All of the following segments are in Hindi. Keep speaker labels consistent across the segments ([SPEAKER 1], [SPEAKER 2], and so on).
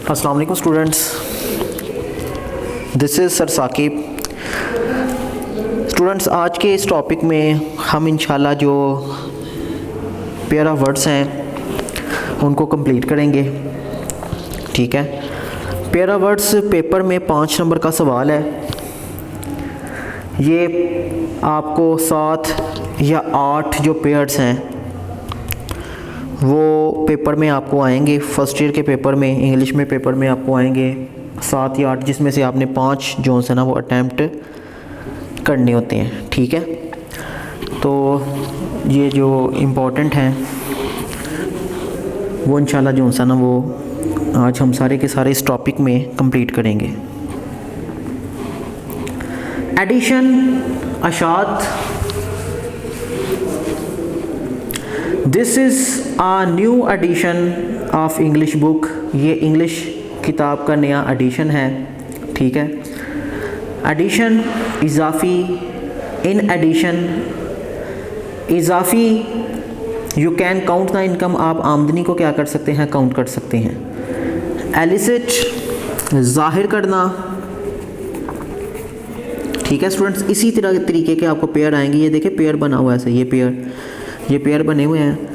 [SPEAKER 1] अस्सलाम वालेकुम students, this is sir Saqib. Students, आज के इस टॉपिक में हम इंशाल्लाह जो पेयर ऑफ वर्ड्स हैं उनको कंप्लीट करेंगे। ठीक है, पेयर ऑफ वर्ड्स पेपर में 5 नंबर का सवाल है। ये आपको 7 या 8 जो पेयर्स हैं वो पेपर में आपको आएंगे। फर्स्ट ईयर के पेपर में, इंग्लिश में पेपर में आपको आएंगे 7 या 8, जिसमें से आपने 5 जो है ना वो अटैम्प्ट करने होते हैं। ठीक है, तो ये जो इम्पोर्टेंट हैं वो इंशाल्लाह जो है ना वो आज हम सारे के सारे इस टॉपिक में कंप्लीट करेंगे। एडिशन, अशात। This is a new edition of English book. ये इंग्लिश किताब का नया एडिशन है। ठीक है, एडिशन इजाफ़ी, इन एडिशन इजाफ़ी। You can count the income, आप आमदनी को क्या कर सकते हैं, काउंट कर सकते हैं। एलिसिट, ज़ाहिर करना। ठीक है स्टूडेंट्स, इसी तरह के तरीके के आपको पेयर आएंगे। ये देखिए पेयर बना हुआ है ऐसे, ये पेयर बने हुए हैं।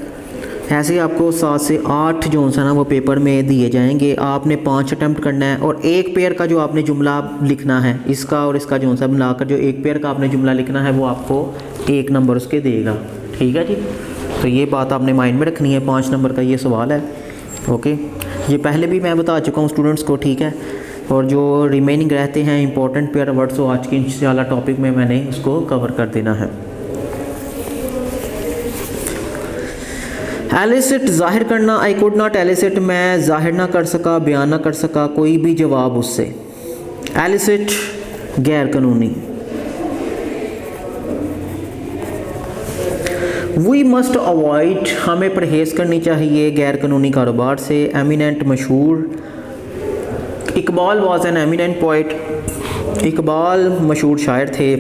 [SPEAKER 1] ऐसे आपको 7 से 8 जो है ना वो पेपर में दिए जाएंगे। आपने 5 अटैम्प्ट करना है और एक पेयर का जो आपने जुमला लिखना है, इसका और इसका जो है मिलाकर जो एक पेयर का आपने जुमला लिखना है वो आपको 1 नंबर उसके देगा। ठीक है जी, तो ये बात आपने माइंड में रखनी है। 5 नंबर का ये सवाल है। ओके, ये पहले भी मैं बता चुका हूँ स्टूडेंट्स को। ठीक है, और जो रिमेनिंग रहते हैं इंपॉर्टेंट पेयर वर्ड्स तो आज के इंशाल्लाह टॉपिक में मैंने उसको कवर कर देना है। एलिसिट, ज़ाहिर करना। आई कुड नॉट एलिसिट, मैं ज़ाहिर ना कर सका, बयान ना कर सका कोई भी जवाब उससे। एलिसिट, गैर कानूनी। वी मस्ट अवॉइड, हमें परहेज़ करनी चाहिए गैर कानूनी कारोबार से। एमिनेंट, मशहूर। Iqbal was an eminent poet, Iqbal मशहूर शायर थे।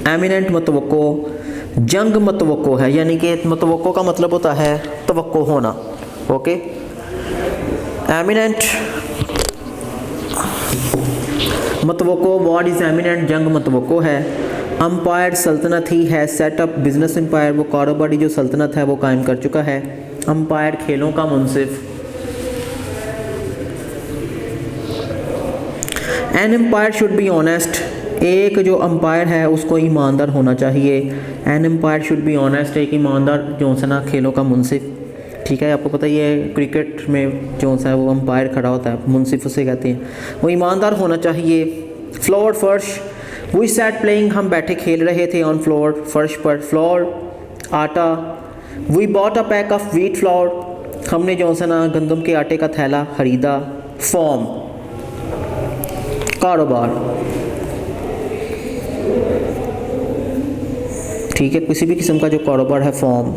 [SPEAKER 1] एमिनेंट, मतवक्को। जंग मतवक्को है, यानी कि मतवक्को का मतलब होता है तवक्को होना। ओके, एमिनेंट, मतवक्को। व्हाट इज़ एमिनेंट, जंग मतवक्को है। अंपायर, सल्तनत ही है। सेटअप, बिजनेस एम्पायर, वो कारोबारी जो सल्तनत है वो कायम कर चुका है। अंपायर, खेलों का मुंसिफ। An umpire should be honest, एक जो अंपायर है उसको ईमानदार होना चाहिए। An umpire should be honest, एक ईमानदार जो है ना खेलों का मुंसिफ। ठीक है, आपको पता ही है क्रिकेट में जो है वो अंपायर खड़ा होता है, मुंसिफ उसे कहते हैं, वो ईमानदार होना चाहिए। फ्लोर, फर्श। वी सैट प्लेइंग, हम बैठे खेल रहे थे। ऑन फ्लोर, फर्श पर। फ्लोर, आटा। We bought a pack of wheat flour, हमने जो है ना गंदम के आटे का थैला खरीदा। फॉर्म, कारोबार। ठीक है, किसी भी किस्म का जो कारोबार है, फॉर्म।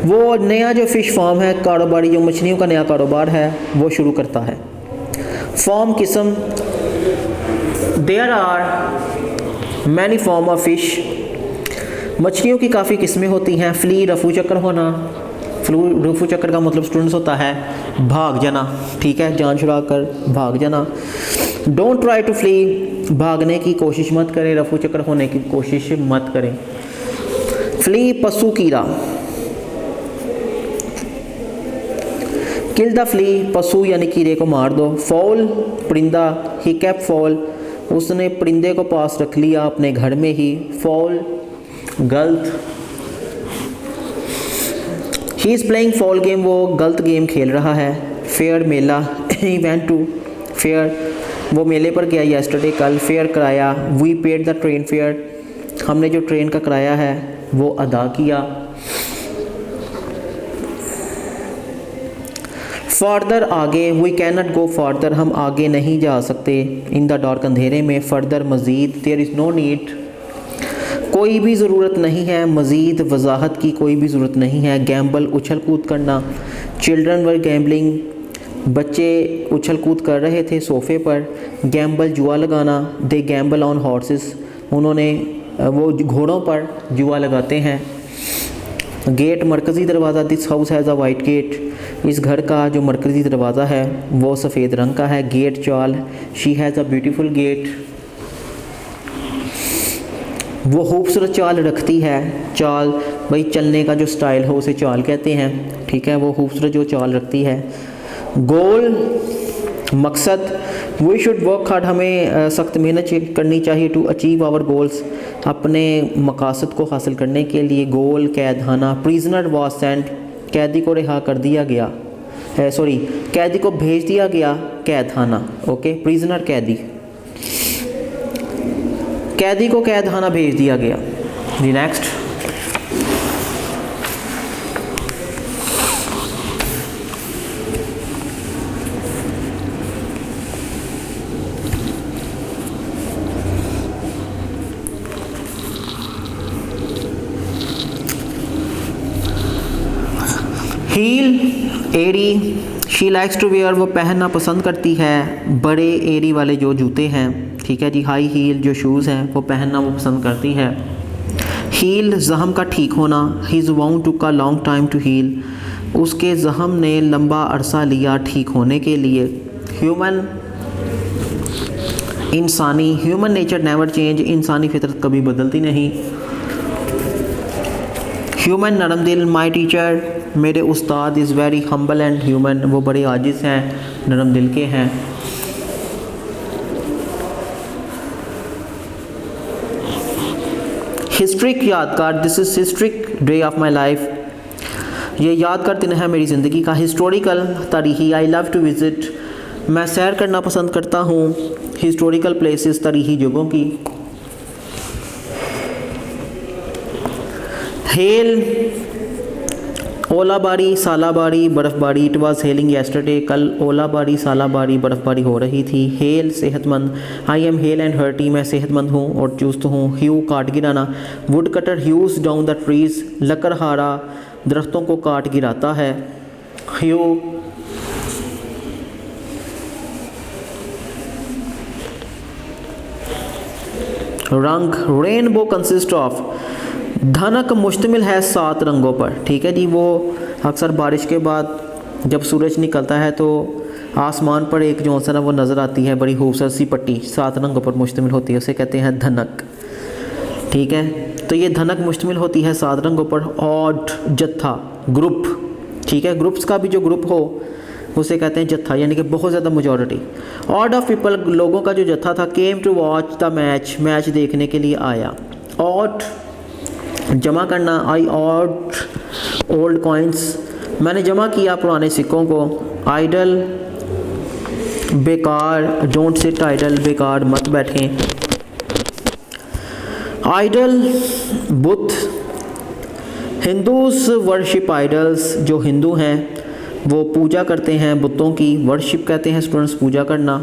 [SPEAKER 1] वो नया जो फ़िश फार्म है, कारोबारी जो मछलियों का नया कारोबार है वो शुरू करता है। फॉर्म, किस्म। There are many form of fish, मछलियों की काफ़ी किस्में होती हैं। फ्ली, रफू चक्कर होना। रफू चक्कर का मतलब स्टूडेंट्स होता है भाग जाना। ठीक है, जान छुड़ा कर भाग जाना। डोंट ट्राई टू फ्ली, भागने की कोशिश मत करें, रफू चक्कर होने की कोशिश मत करें। फ्ली, पशु कीड़ा। किल द फ्ली, पशु यानी कीड़े को मार दो। फॉल, परिंदा। ही केप्ट फॉल, उसने परिंदे को पास रख लिया अपने घर में ही। फॉल, गलत। He is playing foul game, वो गलत गेम खेल रहा है। फेयर, मेला। ही वेंट टू फेयर, वो मेले पर गया येस्टरडे, कल। फेयर, किराया। We paid the train fare, हमने जो ट्रेन का किराया है वो अदा किया। फर्दर, आगे। We can not go further, हम आगे नहीं जा सकते। इन द डार्क, अंधेरे में। फर्दर, मज़ीद। देयर इज़ नो नीड, कोई भी ज़रूरत नहीं है। मज़ीद, वजाहत की कोई भी ज़रूरत नहीं है। गैम्बल, उछल कूद करना। चिल्ड्रन वर गैम्बलिंग, बच्चे उछल कूद कर रहे थे सोफ़े पर। गैम्बल, जुआ लगाना। दे गैम्बल ऑन हॉर्सेस, उन्होंने वो घोड़ों पर जुआ लगाते हैं। गेट मरकज़ी दरवाज़ा, this house has a white gate, इस घर का जो मरकज़ी दरवाज़ा है वो सफ़ेद रंग का है। गेट चाल, she has a beautiful gait, वो खूबसूरत चाल रखती है। चाल भाई चलने का जो स्टाइल हो उसे चाल कहते हैं, ठीक है, वो खूबसूरत जो चाल रखती है। गोल मकसद, वी शुड वर्क हार्ड, हमें सख्त मेहनत करनी चाहिए टू अचीव आवर गोल्स, अपने मकासद को हासिल करने के लिए। गोल कैदखाना, प्रिजनर वॉज सेंट, कैदी को रिहा कर दिया गया, सॉरी कैदी को भेज दिया गया कैदखाना। ओके, प्रिजनर कैदी, कैदी को कैदखाना भेज दिया गया। जी नेक्स्ट, हील एड़ी, शी लाइक्स टू वेयर, वो पहनना पसंद करती है बड़े एड़ी वाले जो जूते हैं, ठीक है जी। हाई हील जो शूज़ हैं वो पहनना वो पसंद करती है। हील ज़ख़म का ठीक होना, his wound took a long time to heal, उसके ज़ख़म ने लंबा अरसा लिया ठीक होने के लिए। ह्यूमन इंसानी, ह्यूमन नेचर नेवर चेंज, इंसानी फितरत कभी बदलती नहीं। ह्यूमन नरम दिल, माई टीचर, मेरे उस्ताद, is very humble and human, वो बड़े आजिज़ हैं, नरम दिल के हैं। हिस्ट्रिक यादगार, this is historic day of my life, ये यादगार दिन है मेरी ज़िंदगी का। हिस्टोरिकल तारीख़ी, आई लव टू विज़िट, मैं सैर करना पसंद करता हूँ हिस्टोरिकल प्लेसेस, तारीख़ी जगहों की। हेल ओलाबारी, सालाबारी, बर्फ़बारी, इट वाज हेलिंग येस्टरडे, कल ओलाबारी, सालाबारी, बर्फ़बारी हो रही थी। हेल सेहतमंद, I am hale and hearty, मैं सेहतमंद हूँ और चुस्त हूँ। ह्यू काट गिराना, wood cutter hews down the trees, लकड़हारा दरख्तों को काट गिराता है। ह्यू रंग, रेनबो कंसिस्ट ऑफ, धनक मुश्तमिल है 7 रंगों पर, ठीक है जी। वो अक्सर बारिश के बाद जब सूरज निकलता है तो आसमान पर एक जो है ना वो नज़र आती है बड़ी खूबसूरत सी पट्टी, 7 रंगों पर मुश्तमिल होती है, उसे कहते हैं धनक, ठीक है। तो ये धनक मुश्तमिल होती है 7 रंगों पर। ऑड जत्था, ग्रुप, ठीक है, ग्रुप्स का भी जो ग्रुप हो उसे कहते हैं जत्था, यानी कि बहुत ज़्यादा मेजॉरिटी। ऑड ऑफ पीपल, लोगों का जो जत्था था। Came to watch the match, match देखने के लिए आया। ऑड जमा करना, आई ऑड ओल्ड कॉइन्स, मैंने जमा किया पुराने सिक्कों को। आइडल बेकार, डोंट सिट आइडल, बेकार मत बैठें। आइडल बुत, हिंदूज वर्शिप आइडल्स, जो हिंदू हैं वो पूजा करते हैं बुतों की। वर्शिप कहते हैं स्टूडेंट्स पूजा करना।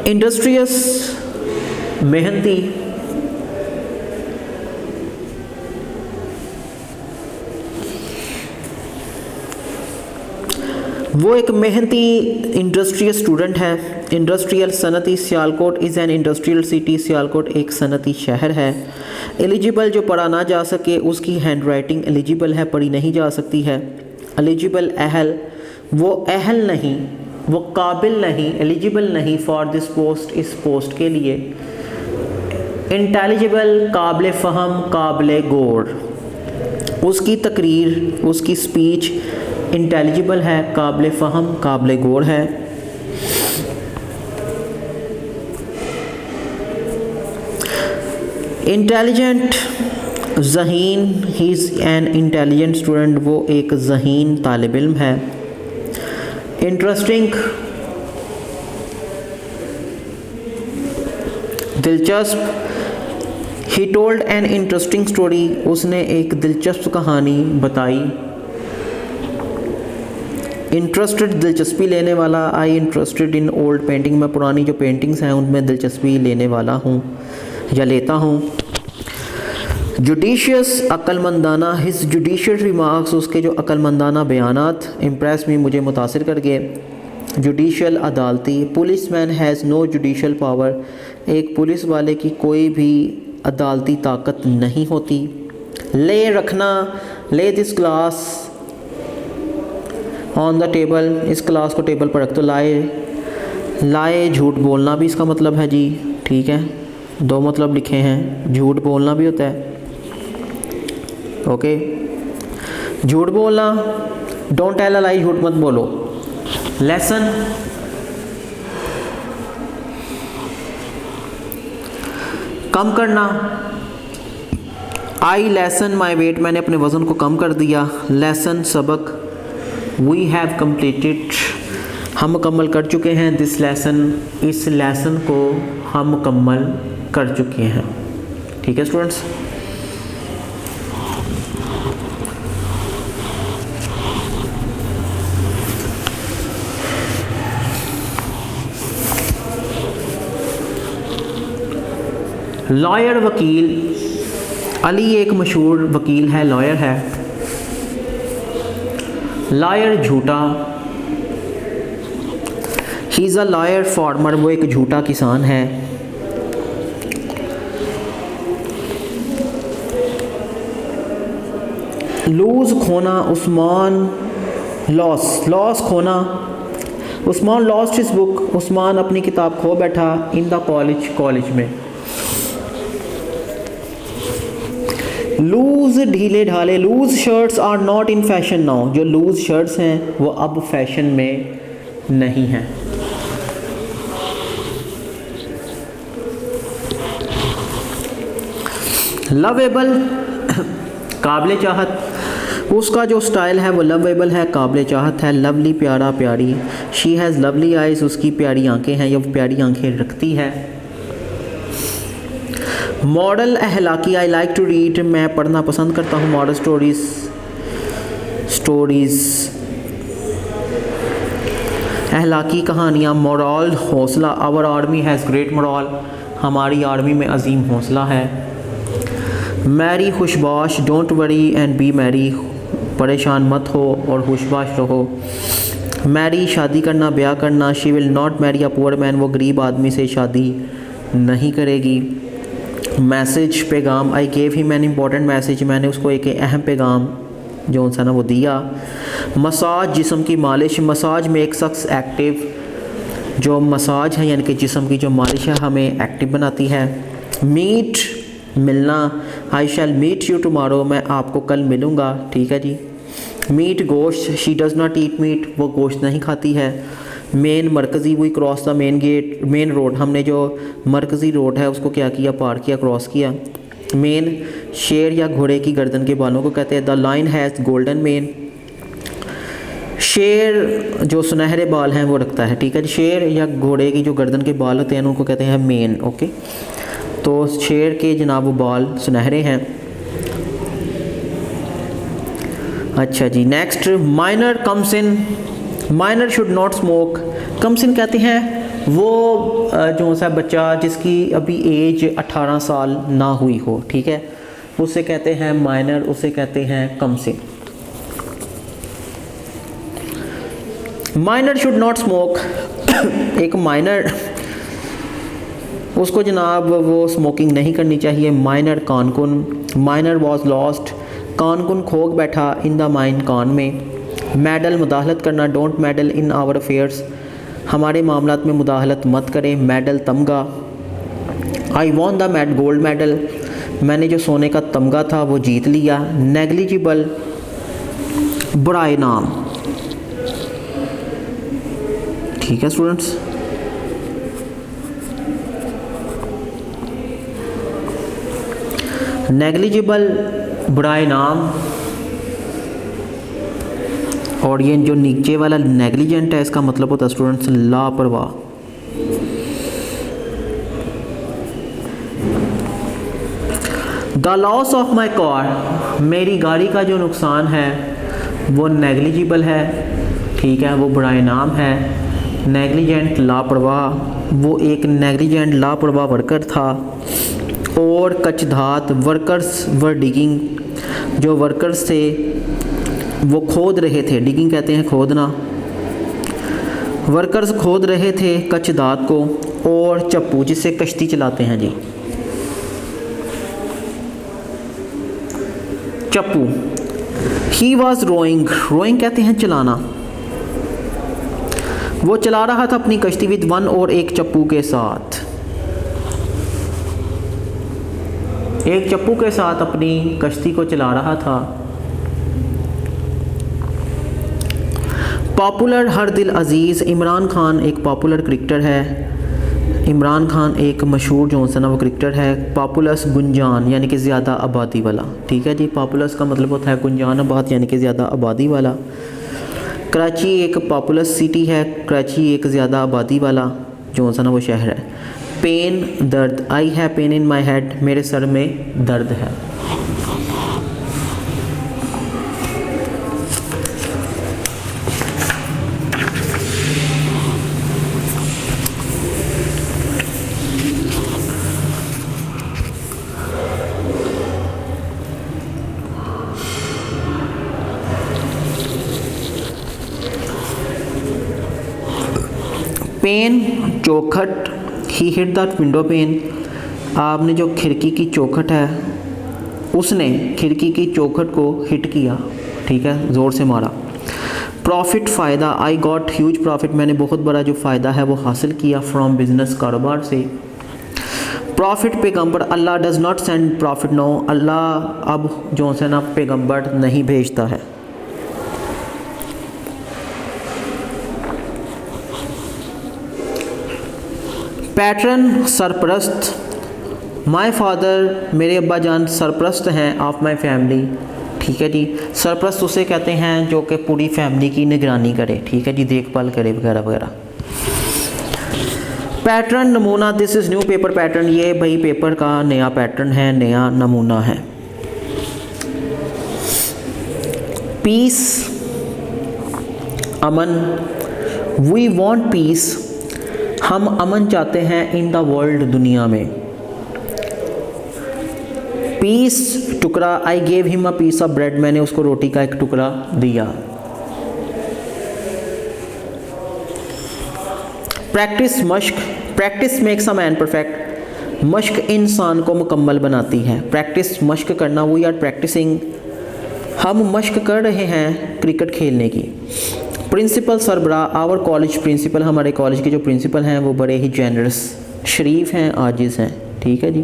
[SPEAKER 1] इंडस्ट्रियस मेहनती, वो एक मेहनती इंडस्ट्रियल स्टूडेंट है। इंडस्ट्रियल सनती, Sialkot is an industrial city, Sialkot एक सनती शहर है। एलिजिबल, जो पढ़ा ना जा सके उसकी हैंड राइटिंग एलिजिबल है, पढ़ी नहीं जा सकती है। एलिजिबल अहल, वो अहल नहीं, वो काबिल नहीं, एलिजिबल नहीं फॉर दिस पोस्ट, इस पोस्ट के लिए। इंटेलिजिबल, काबिल फ़हम, काबिल गौर, उसकी तकरीर, उसकी स्पीच इंटेलिजिबल है, काबिल फ़हम, काबिल गौर है। इंटेलिजेंट, ज़हीन, he is an intelligent student, वो एक ज़हीन तालिब इल्म है। इंटरेस्टिंग, दिलचस्प, he told an interesting story, उसने एक दिलचस्प कहानी बताई। इंटरेस्टेड, दिलचस्पी लेने वाला। I interested in old painting, मैं पुरानी जो पेंटिंग्स हैं उनमें दिलचस्पी लेने वाला हूँ या लेता हूँ। जुडिशियस, अक्लमंदाना, हिज जुडिशियल रिमार्क्स, उसके जो अक्लमंदाना बयानात इम्प्रेस में मुझे मुतासिर कर गए। जुडिशियल, अदालती। Police man has no judicial power, एक पुलिस वाले की कोई भी अदालती ताकत नहीं होती। ले रखना, ले this glass on the table, इस ग्लास को टेबल पर रख दो। लाए, लाए झूठ बोलना भी इसका मतलब है जी, ठीक है, दो मतलब लिखे हैं, झूठ बोलना भी होता है। ओके, झूठ बोलना, डोंट टेल अ लाई, झूठ मत बोलो। लेसन, कम करना, आई लेसन माई वेट, मैंने अपने वज़न को कम कर दिया। लेसन, सबक। वी हैव कंप्लीटेड, हम मुकम्मल कर चुके हैं। दिस लेसन, इस लेसन को हम मुकम्मल कर चुके हैं। ठीक है स्टूडेंट्स, लॉयर, वकील। अली एक मशहूर वकील है, लॉयर है। लॉयर, झूठा। ही इज़ अ लॉयर फार्मर, वो एक झूठा किसान है। लूज, खोना। उस्मान, लॉस, लॉस खोना। Usman lost his book, Usman अपनी किताब खो बैठा। इन द कॉलेज, कॉलेज में। लूज, ढीले ढाले। Loose shirts are not in fashion now, जो लूज शर्ट्स हैं वो अब फैशन में नहीं हैं। लवेबल, काबिल चाहत। उसका जो स्टाइल है वो लवेबल है, काबिल चाहत है। लवली, प्यारा, प्यारी। शी हैज़ लवली आइज़, उसकी प्यारी आंखें हैं, या प्यारी आंखें रखती है। मॉडल, अहलाकी। आई लाइक टू रीड, मैं पढ़ना पसंद करता हूँ। Model stories, stories. अहलाकी कहानियाँ। मोरल, हौसला। Our army has great moral, हमारी आर्मी में अजीम हौसला है। मैरी, खुशबाश। Don't worry and be merry, परेशान मत हो और खुशबाश रहो। मैरी, शादी करना, ब्याह करना। She will not marry a poor man, वो गरीब आदमी से शादी नहीं करेगी। मैसेज, पैगाम। आई gave him an important message, मैंने उसको एक अहम पैगाम जो सा ना वो दिया। मसाज, जिस्म की मालिश। मसाज में एक शख्स एक्टिव, जो मसाज है यानी कि जिस्म की जो मालिश है हमें एक्टिव बनाती है। मीट, मिलना। I shall meet you tomorrow, मैं आपको कल मिलूँगा। ठीक है जी। मीट, गोश्त। She does not eat meat, वो गोश्त नहीं खाती है। मेन, मरकज़ी। We cross the main gate, main road, हमने जो मरकज़ी रोड है उसको क्या किया, पार किया, क्रॉस किया। मेन, शेर या घोड़े की गर्दन के बालों को कहते हैं। The line has golden main, शेर जो सुनहरे बाल हैं वो रखता है। ठीक है जी। शेर या घोड़े की जो गर्दन के बाल होते हैं उनको कहते हैं मेन। ओके, तो शेर के जनाब वो बाल सुनहरे हैं। अच्छा जी। नेक्स्ट, माइनर, कम्स इन। Minor should not smoke. कम्स इन कहते हैं वो जो सा बच्चा जिसकी अभी एज 18 साल ना हुई हो, ठीक है, उसे कहते हैं माइनर, उसे कहते हैं कम्स इन। माइनर शुड नॉट स्मोक, एक माइनर उसको जनाब वो स्मोकिंग नहीं करनी चाहिए। Minor, Cancun. Minor was lost, Cancun खो बैठा इन द माइन, कान में। मैडल, मुदाहलत करना। Don't meddle in our affairs, हमारे मामलात में मुदाहलत मत करें। मेडल, तमगा। I won the gold medal, मैंने जो सोने का तमगा था वो जीत लिया। नेग्लिजिबल, बुराए नाम। ठीक है स्टूडेंट्स, नेग्लिजिबल, बुराए नाम। और ये जो नीचे वाला नेग्लिजेंट है इसका मतलब होता है स्टूडेंट्स लापरवाह। The loss of my car, मेरी गाड़ी का जो नुकसान है वो नेग्लिजिबल है। ठीक है, वो बुराए नाम है। नेग्लिजेंट, लापरवाह, वो एक नेग्लिजेंट लापरवाह वर्कर था। और कचधात, वर्कर्स वर डिगिंग, जो वर्कर्स थे वो खोद रहे थे। डिगिंग कहते हैं खोदना। वर्कर्स खोद रहे थे कचदात को। और चप्पू जिससे कश्ती चलाते हैं जी, चप्पू। ही वॉज रोइंग, रोइंग कहते हैं चलाना। वो चला रहा था अपनी कश्ती विद वन, और एक चप्पू के साथ, एक चप्पू के साथ अपनी कश्ती को चला रहा था। पॉपुलर हर दिल अजीज़, इमरान खान एक पॉपुलर क्रिकेटर है। इमरान खान एक मशहूर जो है ना वो क्रिकेटर है। पॉपुलस गुंजान यानी कि ज़्यादा आबादी वाला, ठीक है जी। पॉपुलस का मतलब होता है गुंजान आबाद यानी कि ज़्यादा आबादी वाला। कराची एक पॉपुलस सिटी है, कराची एक ज़्यादा आबादी वाला जो है ना वो शहर है। पेन दर्द, आई है पेन इन माई हेड, मेरे सर में दर्द है। पेन चौखट, ही हिट दैट विंडो पेन, आपने जो खिड़की की चौखट है उसने खिड़की की चौखट को हिट किया, ठीक है, ज़ोर से मारा। प्रॉफिट फ़ायदा, आई गॉट ह्यूज प्रॉफिट, मैंने बहुत बड़ा जो फ़ायदा है वो हासिल किया फ्रॉम बिजनेस, कारोबार से। प्रॉफिट पैगंबर, Allah does not send prophet, no, Allah अब जो है ना पैगंबर नहीं भेजता है। पैटर्न सरपरस्त, माय फादर, मेरे अब्बा जान सरपरस्त हैं ऑफ माय फैमिली, ठीक है जी। सरपरस्त उसे कहते हैं जो कि पूरी फैमिली की निगरानी करे, ठीक है जी, देखभाल करे वगैरह वगैरह। पैटर्न नमूना, this is new paper pattern, ये भाई पेपर का नया पैटर्न है, नया नमूना है। पीस अमन, वी वॉन्ट पीस, हम अमन चाहते हैं इन द वर्ल्ड, दुनिया में। पीस टुकड़ा, I gave him a piece of bread, मैंने उसको रोटी का एक टुकड़ा दिया। प्रैक्टिस मश्क, practice makes a man perfect, मश्क इंसान को मुकम्मल बनाती है। प्रैक्टिस मश्क करना, वी आर प्रैक्टिसिंग, हम मश्क कर रहे हैं क्रिकेट खेलने की। प्रिंसिपल सरबरा, आवर कॉलेज प्रिंसिपल, हमारे कॉलेज के जो प्रिंसिपल हैं वो बड़े ही जेनरस, शरीफ हैं, आजिज़ हैं, ठीक है जी।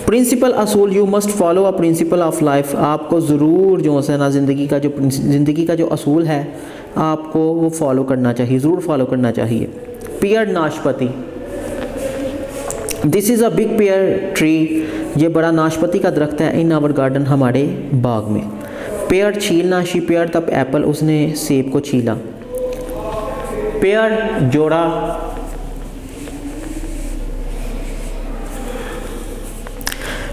[SPEAKER 1] प्रिंसिपल असूल, you must follow a principle of life, आपको ज़रूर जो है ना ज़िंदगी का जो असूल है आपको वो फॉलो करना चाहिए, ज़रूर फॉलो करना चाहिए। पियर नाशपाती, this is a big pear tree, ये बड़ा नाशपाती का दरख्त है इन आवर गार्डन, हमारे बाग में। पेयर छीलना, शी पेयर तब एप्पल, उसने सेब को छीला। पेयर जोड़ा,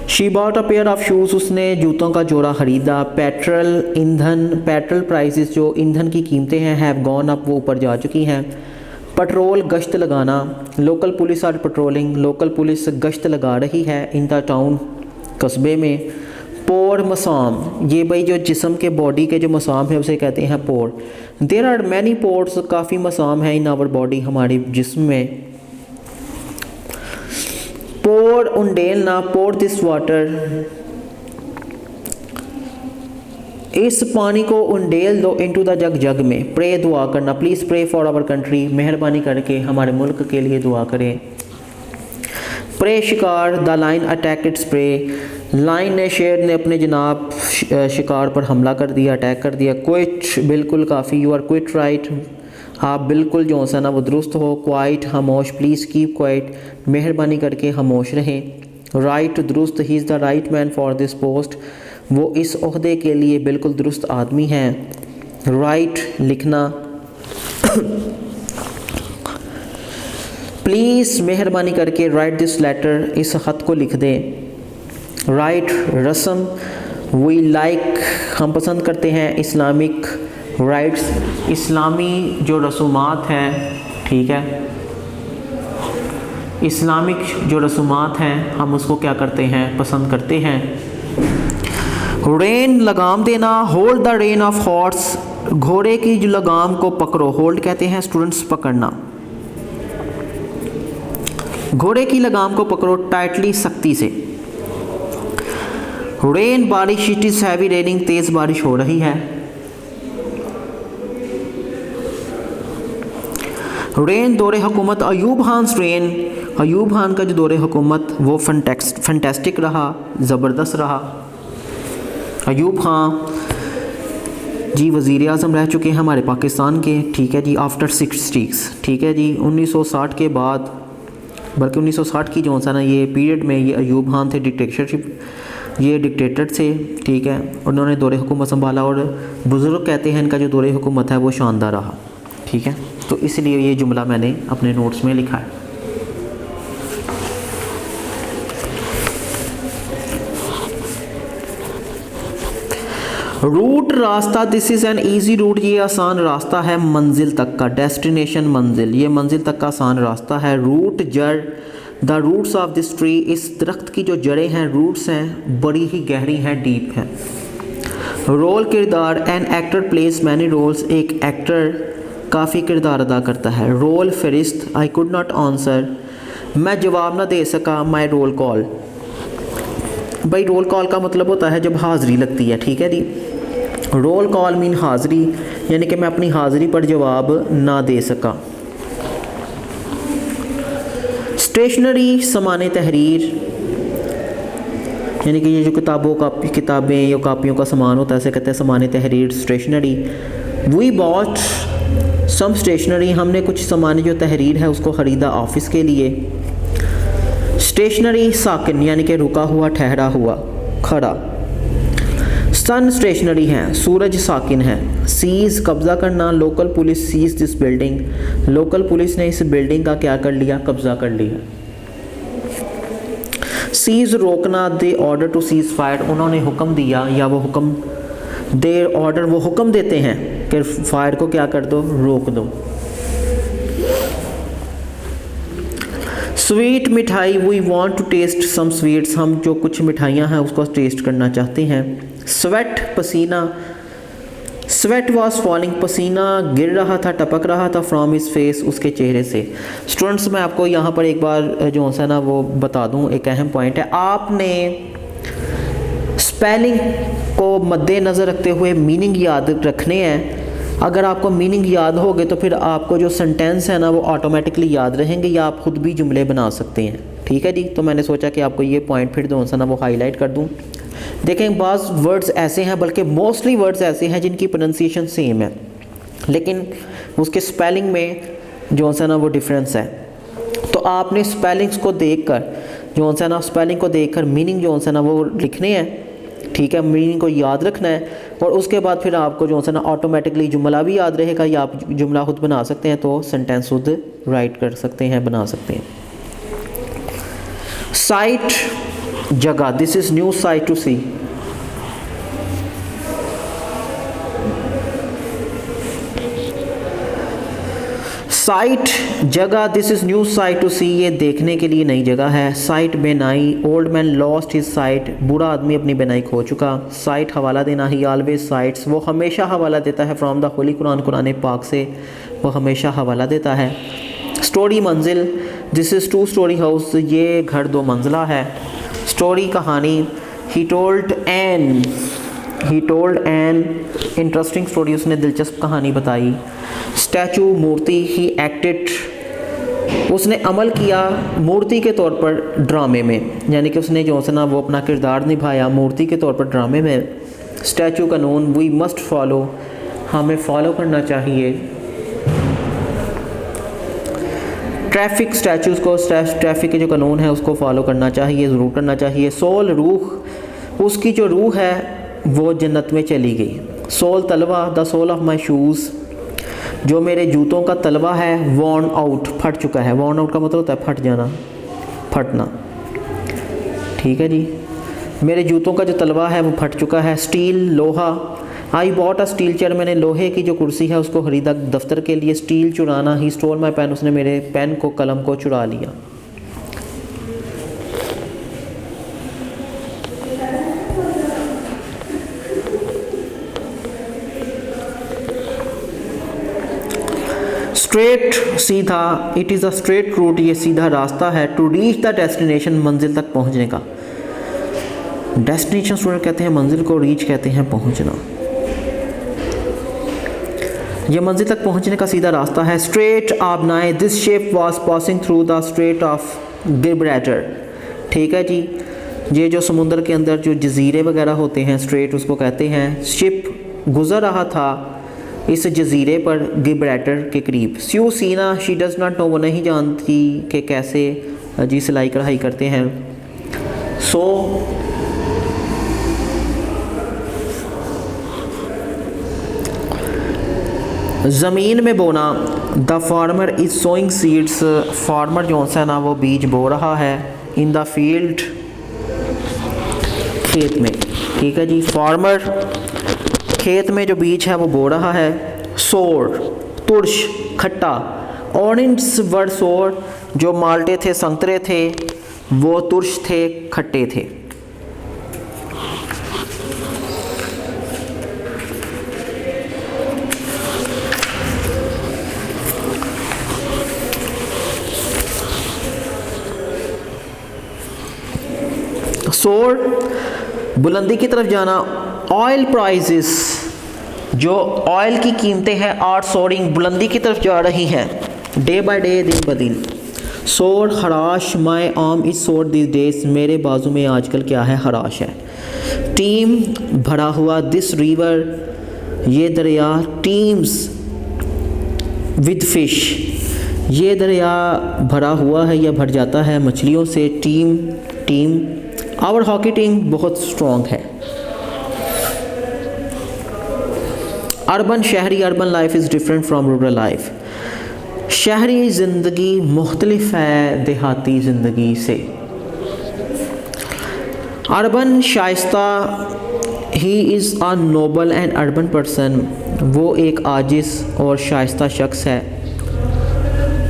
[SPEAKER 1] she bought a pair of shoes, उसने जूतों का जोड़ा खरीदा। पेट्रोल ईंधन, पेट्रोल प्राइसेस, जो ईंधन की कीमतें हैं, हैव गॉन अप, वो ऊपर जा चुकी हैं। पेट्रोल गश्त लगाना, local police are patrolling, local police गश्त लगा रही है इन द टाउन, कस्बे में। पोर मसाम, ये भाई जो जिस्म के बॉडी के जो मसाम है उसे कहते हैं पोर। देयर आर मैनी पोर्स, काफ़ी मसाम है इन आवर बॉडी, हमारे जिस्म में। पोर उंडेलना, पोर दिस वाटर, इस पानी को उंडेल दो इनटू द जग, जग में। प्रे, दुआ करना, please pray for our country, मेहरबानी करके हमारे मुल्क के लिए दुआ करें। प्रे शिकार, the line attack its prey, line ने, शेर ने अपने जनाब शिकार पर हमला कर दिया, अटैक कर दिया। क्विट, बिल्कुल काफ़ी, यू आर क्विट राइट, आप बिल्कुल जो है ना वो दुरुस्त हो। क्वाइट, खामोश, प्लीज़ कीप क्वाइट, मेहरबानी करके खामोश रहें। राइट, दुरुस्त, he is the right man for this post, वो इस ओहदे के लिए बिल्कुल दुरुस्त आदमी हैं। राइट, लिखना। प्लीज़, मेहरबानी करके, राइट दिस लेटर, इस ख़त को लिख दें। राइट, रस्म, वी लाइक, हम पसंद करते हैं। इस्लामिक राइट्स, इस्लामी जो रसूमात हैं, ठीक है, इस्लामिक जो रसूमात हैं हम उसको क्या करते हैं, पसंद करते हैं। रेन, लगाम देना। Hold the rain of horse, घोड़े की जो लगाम को पकड़ो, होल्ड कहते हैं स्टूडेंट्स पकड़ना। घोड़े की लगाम को पकड़ो टाइटली, सख्ती से। रेन बारिश, इट इज हैवी रेनिंग, तेज बारिश हो रही है। रेन दौरे हुकूमत, अयूब खान रेन, अयूब खान का जो दौरे हुकूमत वो फंटेस्टिक रहा, ज़बरदस्त रहा। अयूब खान जी वज़ीर आज़म रह चुके हैं हमारे पाकिस्तान के, ठीक है जी, आफ्टर 60s, ठीक है जी। 1960 के बाद, बल्कि 1960 की जो सा ना ये पीरियड में ये अयूब खान थे, डिक्टेटरशिप, ये डिक्टेटर थे, ठीक है। उन्होंने दौरे हुकूमत संभाला और बुज़ुर्ग कहते हैं इनका जो दौरे हुकूमत है वो शानदार रहा, ठीक है। तो इसलिए ये जुमला मैंने अपने नोट्स में लिखा है। रूट, रास्ता, this is an easy route, ये आसान रास्ता है मंजिल तक का, डेस्टिनेशन मंजिल, ये मंजिल तक का आसान रास्ता है। रूट, जड़, the roots of this tree, इस दरख्त की जो जड़ें हैं, रूट्स हैं, बड़ी ही गहरी हैं, डीप हैं। रोल, किरदार, an actor plays many roles, एक एक्टर काफ़ी किरदार अदा करता है। रोल, फहरिस्त, आई कुड नॉट आंसर, मैं जवाब ना दे सका, माई रोल कॉल। भाई रोल कॉल का मतलब होता है जब हाज़िरी लगती है, ठीक है जी। रोल कॉल मीन हाज़िरी, यानी कि मैं अपनी हाज़िरी पर जवाब ना दे सका। स्टेशनरी, सामान तहरीर, यानी कि ये जो किताबें या कापियों का सामान होता है इसे कहते हैं सामान तहरीर, stationery. We bought some stationery, हमने कुछ सामान जो तहरीर है उसको ख़रीदा ऑफिस के लिए। स्टेशनरी, साकिन, यानी कि रुका हुआ, ठहरा हुआ, खड़ा। सन स्टेशनरी है, सूरज साकिन है। सीज़, कब्ज़ा करना। Local police seize this building, local police ने इस बिल्डिंग का क्या कर लिया, कब्ज़ा कर लिया। सीज़, रोकना। दे ऑर्डर टू सीज़ फायर, उन्होंने हुक्म दिया या वो हुक्म, दे ऑर्डर, वो हुक्म देते हैं कि फायर को क्या कर दो, रोक दो। स्वीट, मिठाई। We want to taste some sweets, हम जो कुछ मिठाइयाँ हैं उसको टेस्ट करना चाहते हैं। स्वेट, पसीना। स्वेट वॉज फॉलिंग, पसीना गिर रहा था, टपक रहा था, फ्रॉम हिज फेस, उसके चेहरे से। स्टूडेंट्स मैं आपको यहाँ पर एक बार जो है ना वो बता दूँ, एक अहम पॉइंट है, आपने स्पेलिंग को मद्देनज़र रखते हुए मीनिंग याद रखने हैं। अगर आपको मीनिंग याद होगे तो फिर आपको जो सेंटेंस है ना वो ऑटोमेटिकली याद रहेंगे या आप खुद भी जुमले बना सकते हैं, ठीक है जी। तो मैंने सोचा कि आपको ये पॉइंट फिर जो है ना वो हाईलाइट कर दूं। देखें बाज़ वर्ड्स ऐसे हैं, बल्कि मोस्टली वर्ड्स ऐसे हैं जिनकी प्रोनाउंसिएशन सेम है लेकिन उसके स्पेलिंग में जो है ना वो डिफरेंस है। तो आपने स्पेलिंग्स को देखकर जो है ना स्पेलिंग को देखकर मीनिंग जो है ना वो लिखने हैं, ठीक है, मीनिंग को याद रखना है और उसके बाद फिर आपको जो है ना ऑटोमेटिकली जुमला भी याद रहेगा या आप जुमला खुद बना सकते हैं, तो सेंटेंस खुद राइट कर सकते हैं, बना सकते हैं। साइट, जगह। This is new site to see, site, जगह। This is new site to see, ये देखने के लिए नई जगह है। साइट, बेनाई। Old man lost his sight, बूढ़ा आदमी अपनी बेनाई खो चुका। साइट, हवाला देना। ही ऑलवेज साइट्स, वो हमेशा हवाला देता है। From the holy Quran, Quran पाक से वो हमेशा हवाला देता है। स्टोरी, मंजिल। This is two storey house, ये घर दो मंजिला है। स्टोरी, कहानी। He told an interesting story, उसने दिलचस्प कहानी बताई। Statue, Murthy. ही एक्टेड, उसने अमल किया मूर्ति के तौर पर ड्रामे में, यानी कि उसने जो है ना वो अपना किरदार निभाया मूर्ति के तौर पर ड्रामे में। स्टैचू, कानून। वी मस्ट फॉलो, हमें फॉलो करना चाहिए। ट्रैफिक, स्टैचूज़ को ट्रैफिक के जो कानून है उसको फॉलो करना चाहिए, ज़रूर करना चाहिए। सोल, रूह, उसकी जो रूह है वो जन्नत में चली गई। सोल, तलवा। The sole of my shoes, जो मेरे जूतों का तलवा है। वॉर्न आउट, फट चुका है। वॉर्न आउट का मतलब होता है फट जाना, फटना, ठीक है जी। मेरे जूतों का जो तलवा है वो फट चुका है। स्टील, लोहा। I bought a steel chair, मैंने लोहे की जो कुर्सी है उसको खरीदा दफ्तर के लिए। स्टील, चुराना। ही स्टोल माई पेन, उसने मेरे पेन को, कलम को चुरा लिया। स्ट्रेट सीधा, it is a straight route, ये सीधा रास्ता है टू रीच द डेस्टिनेशन, मंजिल तक पहुंचने का। डेस्टिनेशन स्टूडेंट कहते हैं मंजिल को, रीच कहते हैं पहुंचना। ये मंजिल तक पहुंचने का सीधा रास्ता है। स्ट्रेट आबनाए, this ship was passing through the strait of Gibraltar. ठीक है जी, ये जो समुंदर के अंदर जो जजीरे वगैरह होते हैं, स्ट्रेट उसको कहते हैं। शिप गुजर रहा था इस जजीरे पर गिब्राल्टर के करीब। स्यू सीना, शी डज़ नॉट नो, वो नहीं जानती कि कैसे जी सिलाई कढ़ाई करते हैं। सो ज़मीन में बोना, the farmer is sowing seeds, farmer जो है ना वो बीज बो रहा है। इन द फील्ड, खेत में। ठीक है जी, फार्मर खेत में जो बीज है वो बो रहा है। सोर, तुर्श, खट्टा। ऑरेंज वर सोर, जो माल्टे थे, संतरे थे, वो तुर्श थे, खट्टे थे। सोर, बुलंदी की तरफ जाना। ऑयल प्राइजेस, जो ऑयल की कीमतें हैं, आर सोरिंग, बुलंदी की तरफ जा रही हैं डे बाय डे, दिन ब दिन। सोर, हराश, माई आर्म इज सोर दिस डेज, मेरे बाजू में आजकल क्या है, हराश है। टीम, भरा हुआ। दिस रिवर, ये दरिया। टीम्स विद फिश, ये दरिया भरा हुआ है या भर जाता है मछलियों से। टीम। आवर हॉकी टीम बहुत स्ट्रॉन्ग है। अर्बन, शहरी। Urban life is different from rural life, शहरी ज़िंदगी मुख्तलिफ है देहाती ज़िंदगी से। अर्बन, शाइस्ता, he is a noble and urbane person, वो एक आजिज़ और शाइस्ता शख्स है।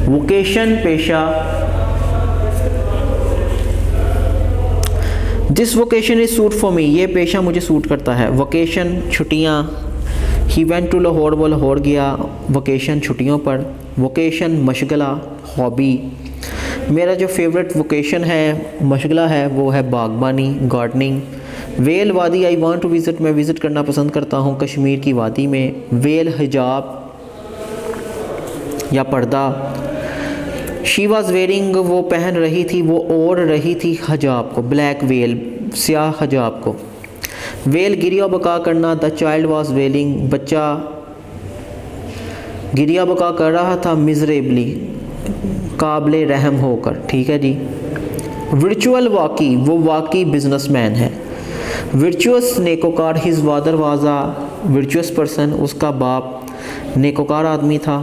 [SPEAKER 1] वोकेशन, पेशा। This vocation is suit for me, ये पेशा मुझे सूट करता है। वोकेशन, छुट्टियाँ। ही वेंट टू लाहौर, वो लाहौर गया वोकेशन, छुट्टियों पर। वोकेशन, मशगला, हॉबी। मेरा जो फेवरेट वोकेशन है, मशगला है, वो है बागबानी, गार्डनिंग। वेल वादी, आई वांट टू विज़िट, मैं विज़िट करना पसंद करता हूँ कश्मीर की वादी में। वेल, हिजाब या पर्दा। शी वॉज वेयरिंग, वो पहन रही थी, वो ओढ़ रही थी हिजाब को, ब्लैक वेल, स्याह हिजाब को। वेल, गिरिया बका करना। द चाइल्ड वॉज वेलिंग, बच्चा गिरिया बका कर रहा था। मिजरेबली, काबिल रहम होकर। ठीक है जी। वर्चुअल वाकी, वो वाकई बिजनेसमैन है। वर्चुअस, नेकोकार, his father was a virtuous person, उसका बाप नेकोकार आदमी था।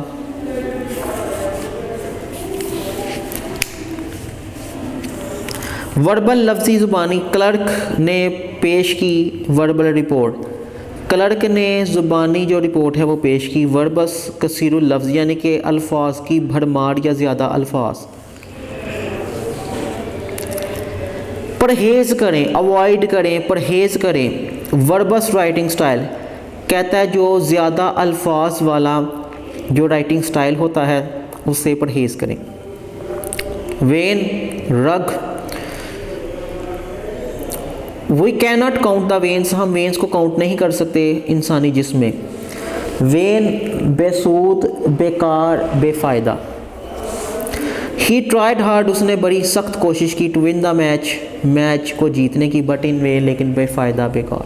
[SPEAKER 1] वर्बल, लफ्ज़ी ज़ुबानी। क्लर्क ने पेश की वर्बल रिपोर्ट, क्लर्क ने ज़ुबानी जो रिपोर्ट है वो पेश की। वर्बस, कसीरुल लफ्ज़, यानी कि अल्फाज की भरमार या ज़्यादा अल्फाज। परहेज़ करें, अवॉइड करें, परहेज़ करें। वर्बस, राइटिंग स्टाइल, कहता है जो ज़्यादा अल्फाज वाला जो राइटिंग स्टाइल होता है उससे परहेज़ करें। वेन, रग। We can not count the veins, हम वेन्स को काउंट नहीं कर सकते इंसानी जिस्म में। वेन, बेसूद, बेकार, बेफ़ायदा। ही ट्राइड हार्ड, उसने बड़ी सख्त कोशिश की। To win the match, match को जीतने की। बट इन वेन, लेकिन बेफ़ायदा, बेकार।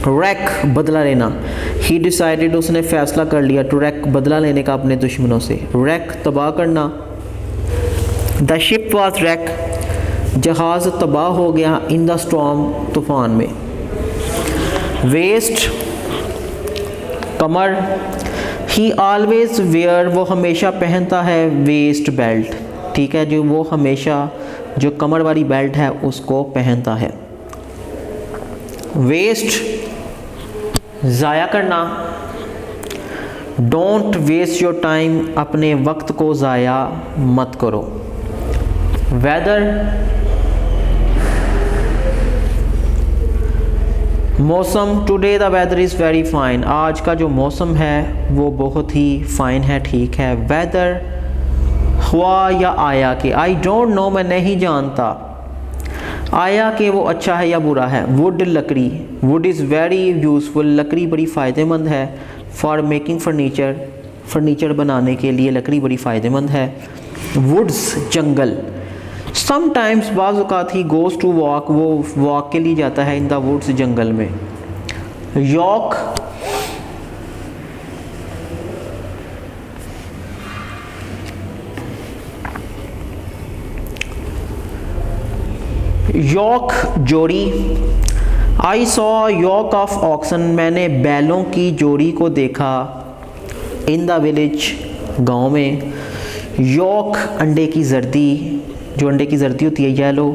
[SPEAKER 1] रैक, बदला लेना। ही डिसाइडेड, उसने फ़ैसला कर लिया। टू रैक, बदला लेने का अपने दुश्मनों से। रैक, तबाह करना। द शिप वॉज रैक, जहाज़ तबाह हो गया। इन द स्टॉर्म, तूफ़ान में। वेस्ट, कमर। ही ऑलवेज वेयर, वो हमेशा पहनता है वेस्ट बेल्ट। ठीक है, जो वो हमेशा जो कमर वाली बेल्ट है उसको पहनता है। वेस्ट, ज़ाया करना। डोंट वेस्ट योर टाइम, अपने वक्त को ज़ाया मत करो। वेदर, मौसम, today the weather is very fine, आज का जो मौसम है वो बहुत ही फाइन है, ठीक है। वेदर, हुआ या आया कि, आई डोंट नो, मैं नहीं जानता, आया कि वो अच्छा है या बुरा है। वुड, लकड़ी, वुड इज़ वेरी यूज़फुल, लकड़ी बड़ी फ़ायदेमंद है। फॉर मेकिंग फर्नीचर, फर्नीचर बनाने के लिए लकड़ी बड़ी फ़ायदेमंद है। वुड्स, जंगल। समटाइम्स बाज़ औक़ात ही गोज़ टू वॉक, वो वॉक के लिए जाता है इन द वुड्स, जंगल में। यॉक, यॉक, जोड़ी। I saw yoke of oxen, मैंने बैलों की जोड़ी को देखा। इन द विलेज, गांव में। यॉक, अंडे की जर्दी, जो अंडे की जर्दी होती है येलो,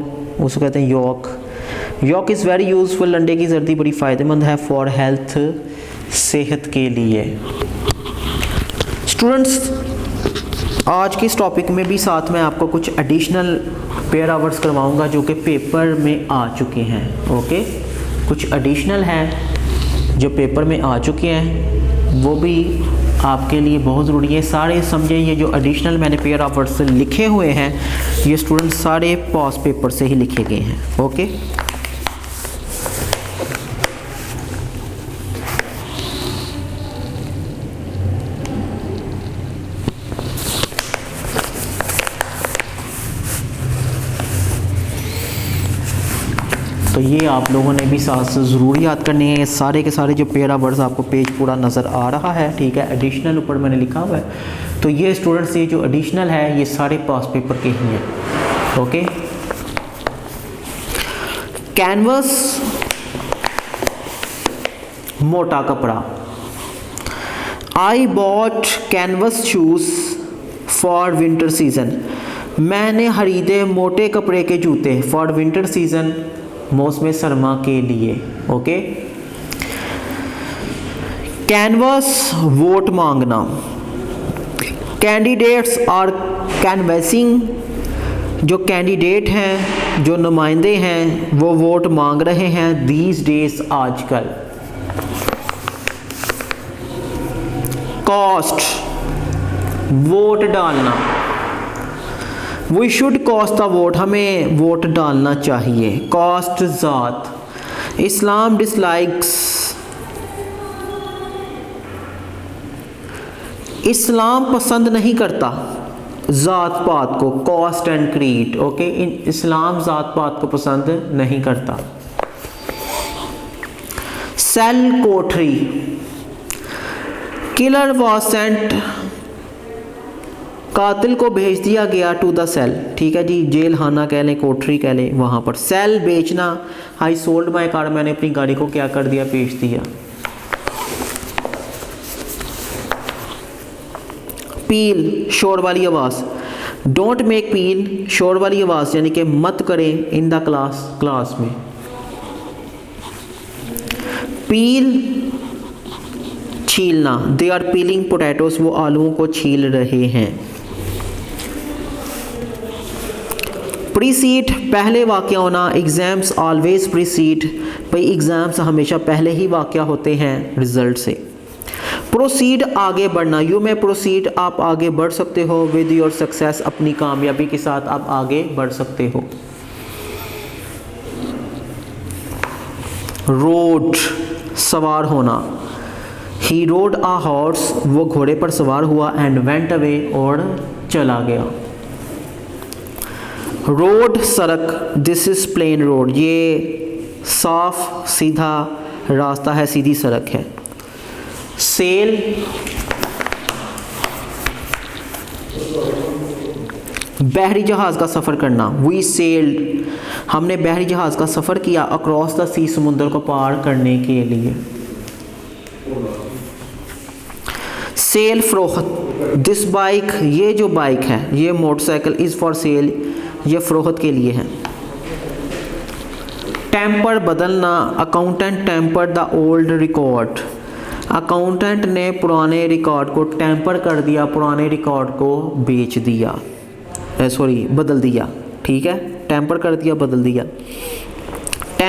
[SPEAKER 1] उसको कहते हैं yolk. Yolk is very useful, अंडे की जर्दी बड़ी फ़ायदेमंद है। फॉर हेल्थ, सेहत के लिए। स्टूडेंट्स, आज के इस टॉपिक में भी साथ में आपको कुछ एडिशनल पेयर आवर्स करवाऊंगा जो कि पेपर में आ चुके हैं। ओके, कुछ एडिशनल हैं जो पेपर में आ चुके हैं, वो भी आपके लिए बहुत ज़रूरी है। सारे समझें, ये जो एडिशनल मैंने पेयर आवर्स लिखे हुए हैं ये स्टूडेंट्स सारे पास पेपर से ही लिखे गए हैं। ओके, तो ये आप लोगों ने भी साथ से ज़रूर याद करने हैं। सारे के सारे जो पेयर वर्ड्स आपको पेज पूरा नज़र आ रहा है, ठीक है। एडिशनल ऊपर मैंने लिखा हुआ है, तो ये स्टूडेंट्स ये जो एडिशनल है ये सारे पास पेपर के ही हैं। ओके, कैनवस, मोटा कपड़ा। I bought canvas shoes for winter season, मैंने खरीदे मोटे कपड़े के जूते। फॉर विंटर सीज़न, मौसम सरमा के लिए। ओके, कैनवस, वोट मांगना। कैंडिडेट्स आर कैनवसिंग, जो कैंडिडेट हैं, जो नुमाइंदे हैं, वो वोट मांग रहे हैं। दीज डेज, आजकल। कॉस्ट, वोट डालना। We should cast the vote, हमें वोट डालना चाहिए। कॉस्ट, ज़ात। इस्लाम डिसलाइक्स, इस्लाम पसंद नहीं करता ज़ात पात को। Cost and creed. ओके, इस्लाम ज़ात पात को पसंद नहीं करता। सेल, कोठरी। किलर वॉज सेंट, कातिल को भेज दिया गया। टू द सेल, ठीक है जी, जेल खाना कह लें, कोठरी कह लें, वहाँ पर। सेल, बेचना। आई सोल्ड माई कार, मैंने अपनी गाड़ी को क्या कर दिया, बेच दिया। पील, शोर वाली आवाज़। डोंट मेक पील, शोर वाली आवाज़, यानी कि मत करें इन द क्लास, क्लास में। पील, छीलना। दे आर पीलिंग पोटैटोस, वो आलूओं को छील रहे हैं। प्रीसीड, पहले वाक़या होना। एग्ज़ाम्स ऑलवेज प्रीसीड, भाई एग्ज़ाम्स हमेशा पहले ही वाक़या होते हैं रिज़ल्ट से। प्रोसीड, आगे बढ़ना। यू में प्रोसीड, आप आगे बढ़ सकते हो। विद योर सक्सेस, अपनी कामयाबी के साथ आप आगे बढ़ सकते हो। रोड, सवार होना। ही रोड आ हॉर्स, वो घोड़े पर सवार हुआ। एंड वेंट अवे, और चला गया। रोड, सड़क। दिस इज़ प्लेन रोड, ये साफ सीधा रास्ता है, सीधी सड़क है। सेल, बहरी जहाज़ का सफ़र करना। वी सेल्ड, हमने बहरी जहाज़ का सफ़र किया। अक्रॉस द सी, समुद्र को पार करने के लिए। सेल, फरोख्त। दिस बाइक, ये जो बाइक है, ये मोटरसाइकिल। इज़ फॉर सेल, ये फ़रोख्त के लिए है। टेम्पर, बदलना। Accountant temper the old record, accountant ने पुराने रिकॉर्ड को टेम्पर कर दिया, पुराने रिकॉर्ड को बेच दिया, बदल दिया। ठीक है, टेम्पर कर दिया, बदल दिया।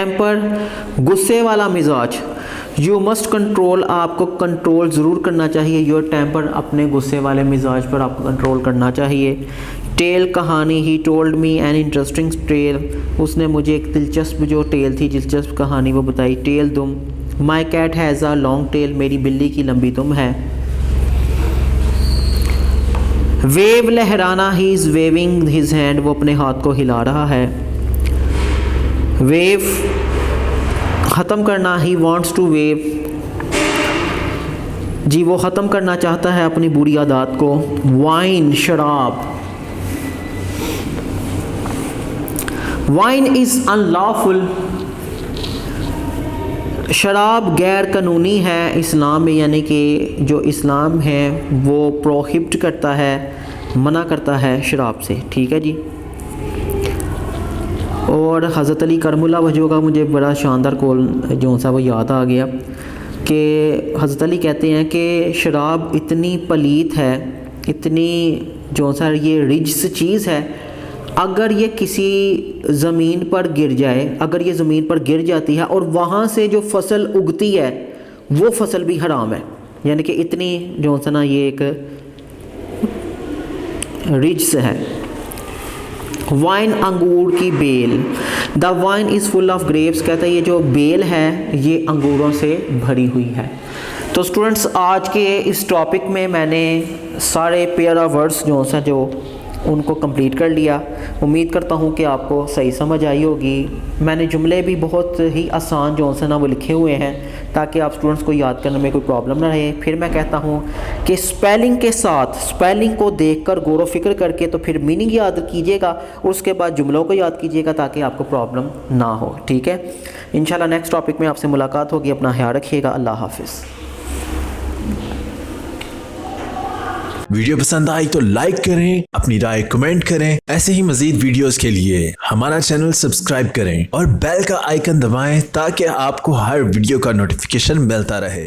[SPEAKER 1] टेम्पर, गुस्से वाला मिजाज। यू मस्ट कंट्रोल, आपको कंट्रोल ज़रूर करना चाहिए योर टेम्पर, अपने गुस्से वाले मिजाज पर आपको कंट्रोल करना चाहिए। टेल, कहानी, he told me an interesting tale, उसने मुझे एक दिलचस्प जो टेल थी, दिलचस्प कहानी वो बताई। टेल, दुम। My cat has a long tail, मेरी बिल्ली की लंबी दुम है। वेव, लहराना, he is waving his hand, वो अपने हाथ को हिला रहा है। वेव, ख़त्म करना, ही वॉन्ट्स टू वेव, जी वो ख़त्म करना चाहता है अपनी बुरी आदत को। वाइन, शराब। वाइन इज़ अनलॉफुल, शराब गैर कानूनी है इस्लाम में, यानी कि जो इस्लाम है वो प्रोहिबिट करता है, मना करता है शराब से, ठीक है जी। और हज़रत अली करमुल्लाह वजह का मुझे बड़ा शानदार कौल जो सा वो याद आ गया कि हज़रत अली कहते हैं कि शराब इतनी पलीत है, इतनी जो सा ये रिज्स चीज़ है, अगर ये किसी ज़मीन पर गिर जाए, अगर ये ज़मीन पर गिर जाती है और वहाँ से जो फसल उगती है वो फसल भी हराम है, यानी कि इतनी जो सा ना ये एक रिज्स है। वाइन, अंगूर की बेल। The vine is full of grapes, कहता है ये जो बेल है ये अंगूरों से भरी हुई है। तो स्टूडेंट्स आज के इस टॉपिक में मैंने सारे पेयर ऑफ वर्ड्स जो उनको कंप्लीट कर लिया। उम्मीद करता हूँ कि आपको सही समझ आई होगी। मैंने जुमले भी बहुत ही आसान जो ना वो लिखे हुए हैं ताकि आप स्टूडेंट्स को याद करने में कोई प्रॉब्लम ना रहे। फिर मैं कहता हूँ कि स्पेलिंग के साथ, स्पेलिंग को देखकर गौर व फिक्र करके तो फिर मीनिंग याद कीजिएगा और उसके बाद जुमलों को याद कीजिएगा ताकि आपको प्रॉब्लम ना हो, ठीक है। इंशाल्लाह नेक्स्ट टॉपिक में आपसे मुलाकात होगी। अपना ख्याल रखिएगा। अल्लाह हाफिज़।
[SPEAKER 2] वीडियो पसंद आई तो लाइक करें, अपनी राय कमेंट करें। ऐसे ही मजीद वीडियोस के लिए हमारा चैनल सब्सक्राइब करें और बेल का आइकन दबाएं ताकि आपको हर वीडियो का नोटिफिकेशन मिलता रहे।